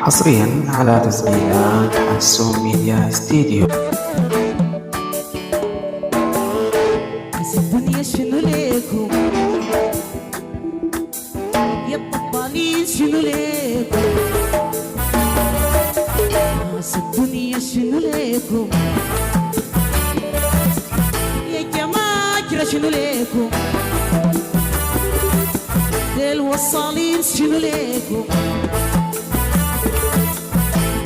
حصريا على تسجيلات حسون ميديا ستوديو. بس الدنيا شنو ليكم يا الطبالين، شنو ليكم؟ بس الدنيا شنو ليكم يا جماجرة، شنو ليكم؟ ليل وصالين، شنو ليكم؟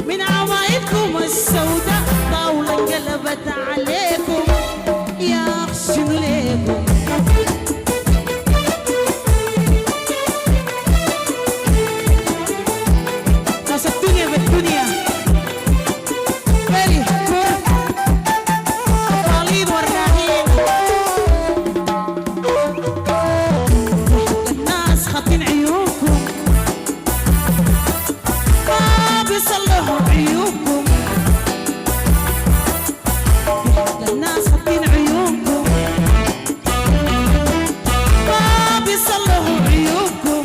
من عوايدكم السوداء طاولة انقلبت عليكم، يا أخ شنو ليكم؟ ناس الدنيا بالدنيا بالي طالين ورناهين، الناس خاطين عيوبكم ما بيصلحوا عيوبكم، الناس خاطين عيوبكم ما بيصلحوا عيوبكم.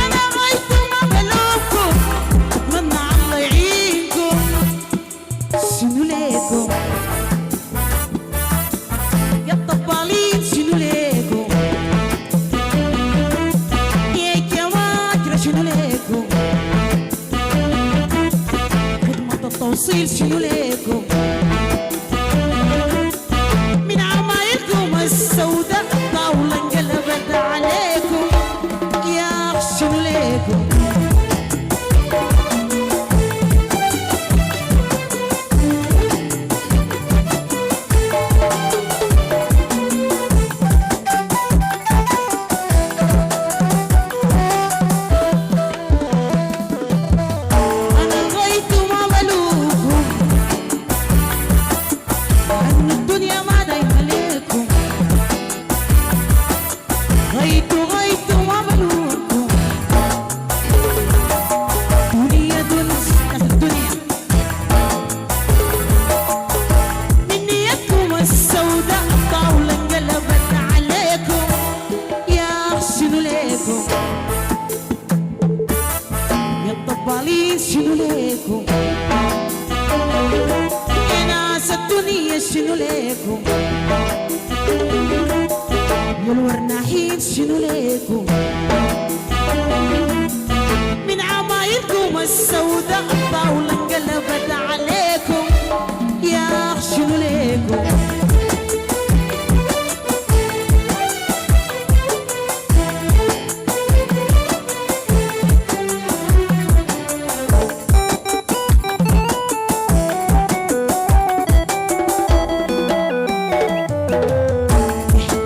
أنا غايت ما بلومكم، أتمنى الله يعينكم. شنو ليكم يا الطبالين، شنو ليكم يا جماجرة، شنو ليكم خدمة التوصيل، شنو ليكم؟ من عمايلكم السوداء طاولة انقلبت عليكم، يا أخ شنو ليكم؟ أنا غايت ما بلومكم، أن الدنيا ما دايما ليكم. غايت ما بلومكم، دنيا دنس الدنيا من نيتكم السوداء طاولة انقلبت عليكم، يا أخ شنو ليكم؟ يا الطبالين شنو ليكم؟ يا ناس الدنيا شنو ليكم؟ يا الورناحين شنو ليكم؟ من عمايلكم السوداء طاولة انقلبت عليكم، يا أخ شنو ليكم؟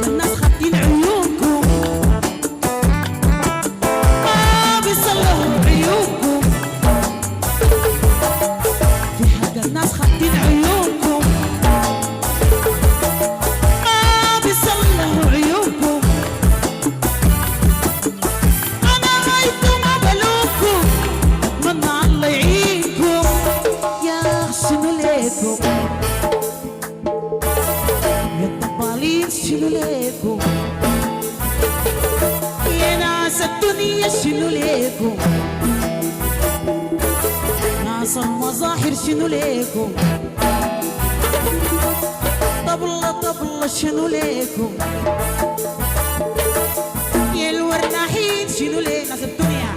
الناس خاطين عيونكم ما بيصلحوا عيوبكم، في حق الناس خاطين عيونكم ما بيصلحوا عيوبكم. أنا غايت ما بلومكم، أتمنى الله يعينكم. يا أخ شنو ليكم يا الطبالين، شنو ليكم يا ناس الدنيا، شنو ليكم ناس المظاهر، شنو ليكم طبلة شنو ليكم يا الورناحين، شنو ليكم ناس الدنيا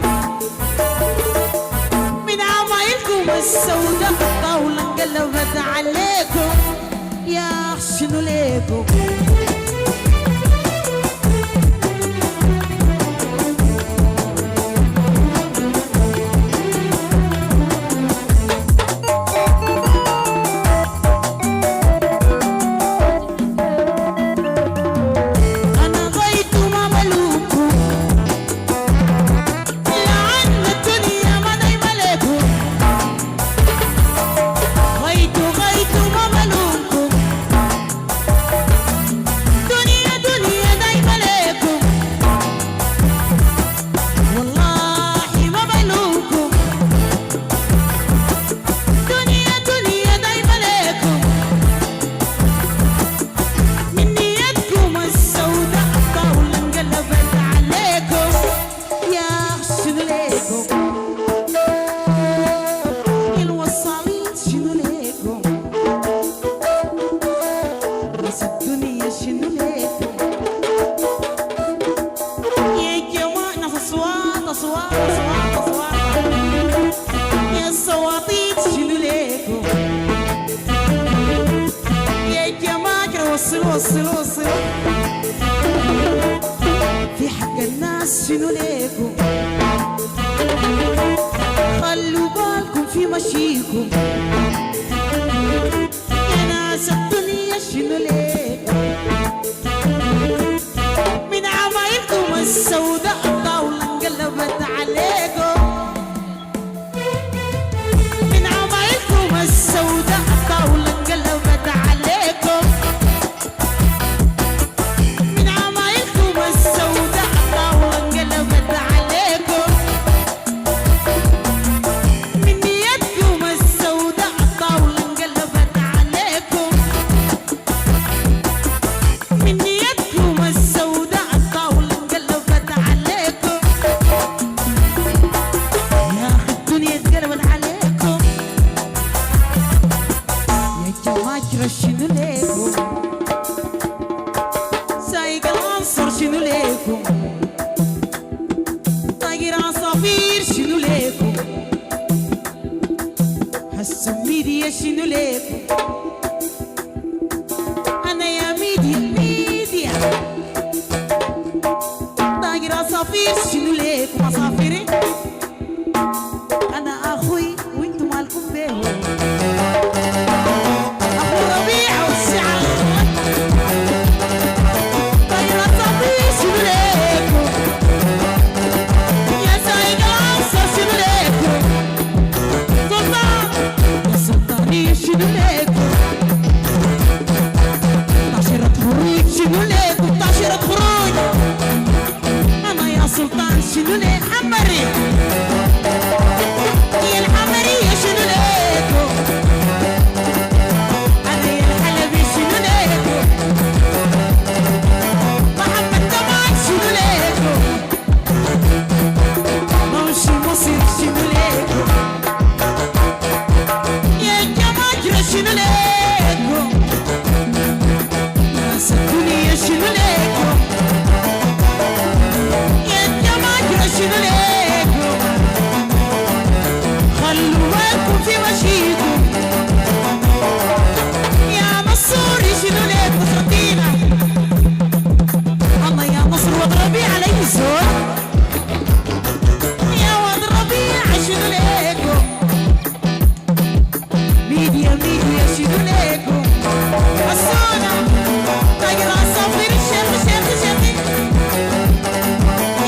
من عمايلكم السوداء طاولة انقلبت عليكم، يا أخ شنو ليكم؟ أنا غايت ما بلومكم، لعن الدنيا ما دايما ليكم. غايت ما بلومكم، وصلوا في حق الناس شنو ليكم خلوا بالكم في مشيكم يا ناس الدنيا شنو ليكم من عمايلكم السوداء الطاولة انقلبت عليكم من عمايلكم السوداء الطاولة انقلبت عليكم من عمايلكم السوداء الطاولة انقلبت عليكم من نيتكم السوداء الطاولة انقلبت عليكم من نيتكم السوداء الطاولة انقلبت عليكم يا أخي الدنيا اتقلبت عليكم يا جماعة شنو ليكم سايق العنصر شنو ليكم طاير عصافير شنو ليكم هسه ميديا شنو ليكم انا يا ميديا طاير عصافير شنو ليكم عصافيري انا اخوي وانتم مالكم بيهم ابو ربيع والشعر طاير عصافير شنو ليكم يا سايق العنصر شنو ليكم سلطان يا سلطانية شنو ليكم طاشرة خروج شنو ليكم طاشرة خروج انا يا سلطان شنو ليك حمري يا الحمرية شنو ليكم انا يا الحلبي شنو ليكم محمد كمال شنو ليكم موشي مصير شنو ليكم يا الجماجرة شنو ليكم ناس الدنيا شنو ليكم يا الجماجرة شنو ليكم خلوا بالكم في مشيكم يا نصوري شنو ليكم خطينا الله يا نصر واد ربيع علي الزور يا واد ربيع شنو ليكم ميديا شنو ليكم السونا طاير عصافير الشيخ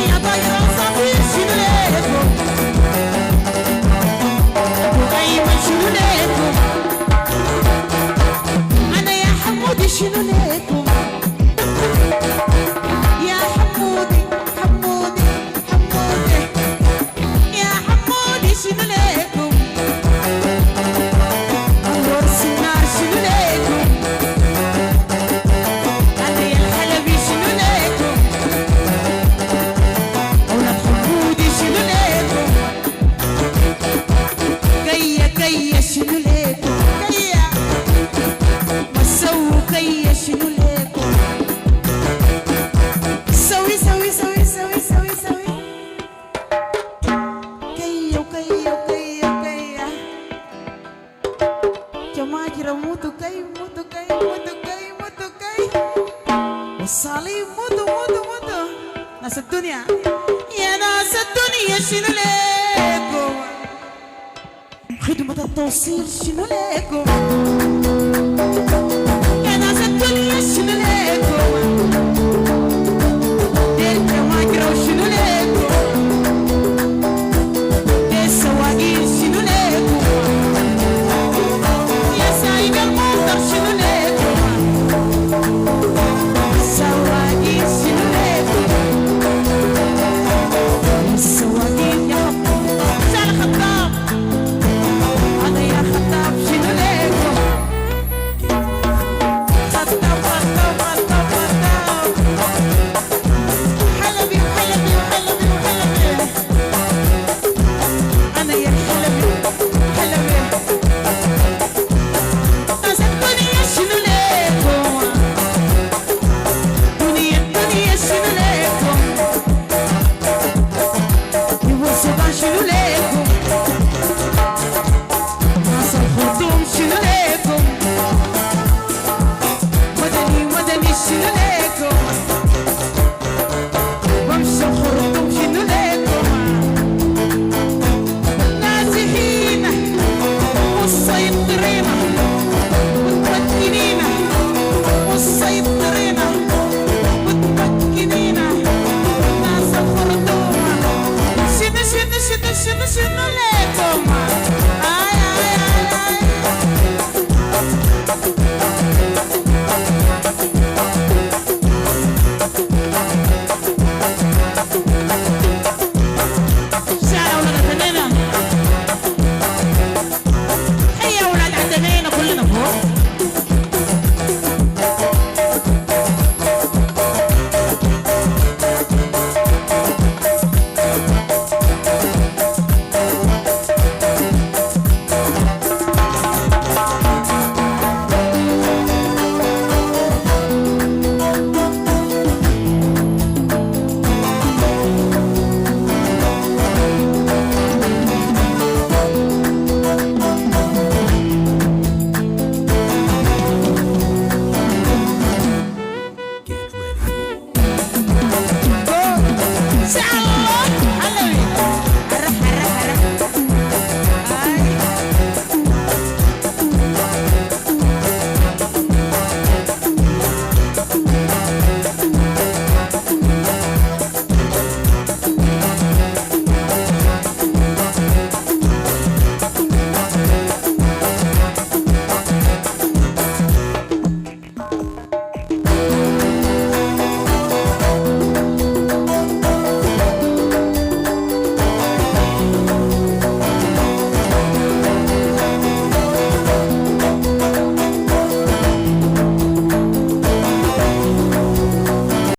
يا طاير عصافير شنو ليكم ابو ايمن شنو ليكم انا يا حمودي شنو ليكم يا حمودي يا حمودي شنو ليكم انور النار شنو ليكم انا يا الحلبي شنو ليكم اولاد حمودي شنو ليكم كيا شنو ليكم كيا ما سووا كيا شنو ليكم سوي كيا جماجرة موتو كي والصليب موتو ناس الدنيا يا ناس الدنيا شنو ليكم خدمة التوصيل شنو ليكم يا ناس الدنيا شنو ليكم دير جماجرة وشنو ليكم دير سواقين شنو ليكم يا سايق الموتر شنو ليكم سواقين شنو ليكم السواقين يا سال خطاب انا يا خطاب شنو ليكم خطاب حلبي انا يا حلبي ناس الدنيا شنو ليه